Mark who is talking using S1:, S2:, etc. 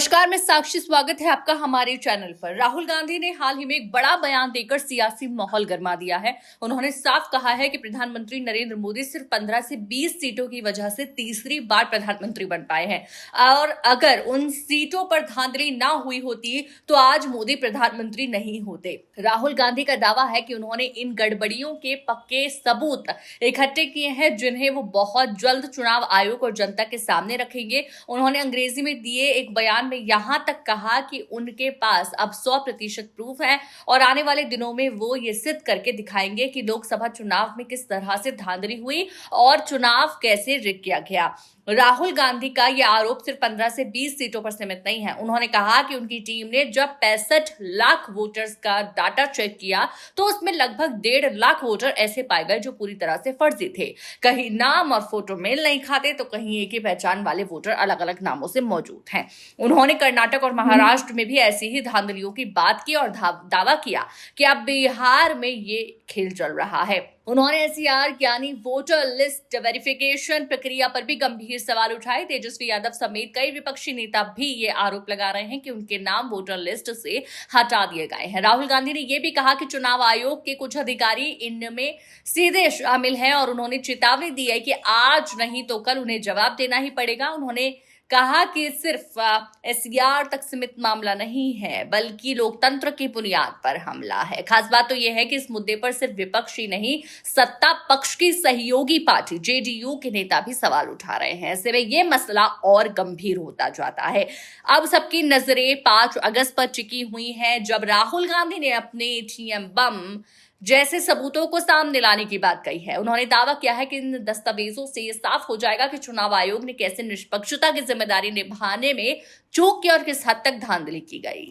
S1: नमस्कार, मैं साक्षी। स्वागत है आपका हमारे चैनल पर। राहुल गांधी ने हाल ही में एक बड़ा बयान देकर सियासी माहौल गरमा दिया है। उन्होंने साफ कहा है कि प्रधानमंत्री नरेंद्र मोदी सिर्फ 15 से 20 सीटों की वजह से तीसरी बार प्रधानमंत्री बन पाए हैं और अगर उन सीटों पर धांधली ना हुई होती तो आज मोदी प्रधानमंत्री नहीं होते। राहुल गांधी का दावा है कि उन्होंने इन गड़बड़ियों के पक्के सबूत इकट्ठे किए हैं जिन्हें वो बहुत जल्द चुनाव आयोग और जनता के सामने रखेंगे। उन्होंने अंग्रेजी में दिए एक बयान में यहां तक कहा कि उनके पास अब 100% प्रूफ है और आने वाले दिनों में वो ये सिद्ध करके दिखाएंगे कि लोकसभा चुनाव में किस तरह से धांधली हुई और चुनाव कैसे रिग किया गया। राहुल गांधी का यह आरोप सिर्फ 15 से 20 सीटों पर सीमित नहीं है। उन्होंने कहा कि उनकी टीम ने जब 65 लाख वोटर्स का डाटा चेक किया तो उसमें लगभग 1.5 लाख वोटर ऐसे पाए गए जो पूरी तरह से फर्जी थे। कहीं नाम और फोटो मेल नहीं खाते तो कहीं एक ही पहचान वाले वोटर अलग अलग नामों से मौजूद हैं। उन्होंने कर्नाटक और महाराष्ट्र में भी ऐसी ही धांधलियों की बात की और दावा किया कि अब बिहार में ये खेल चल रहा है। उन्होंने एसईआर यानी वोटर लिस्ट वेरिफिकेशन प्रक्रिया पर भी गंभीर सवाल उठाए। तेजस्वी यादव समेत कई विपक्षी नेता भी ये आरोप लगा रहे हैं कि उनके नाम वोटर लिस्ट से हटा दिए गए हैं। राहुल गांधी ने यह भी कहा कि चुनाव आयोग के कुछ अधिकारी इनमें सीधे शामिल हैं और उन्होंने चेतावनी दी है कि आज नहीं तो कल उन्हें जवाब देना ही पड़ेगा। उन्होंने कहा कि सिर्फ एसईआर तक सीमित मामला नहीं है बल्कि लोकतंत्र की बुनियाद पर हमला है। खास बात तो यह है कि इस मुद्दे पर सिर्फ विपक्ष ही नहीं, सत्ता पक्ष की सहयोगी पार्टी जेडीयू के नेता भी सवाल उठा रहे हैं। ऐसे में यह मसला और गंभीर होता जाता है। अब सबकी नजरें 5 अगस्त पर टिकी हुई हैं जब राहुल गांधी ने अपने एटीएम बम जैसे सबूतों को सामने लाने की बात कही है। उन्होंने दावा किया है कि इन दस्तावेजों से ये साफ हो जाएगा कि चुनाव आयोग ने कैसे निष्पक्षता की जिम्मेदारी निभाने में चूक की और किस हद तक धांधली की गई।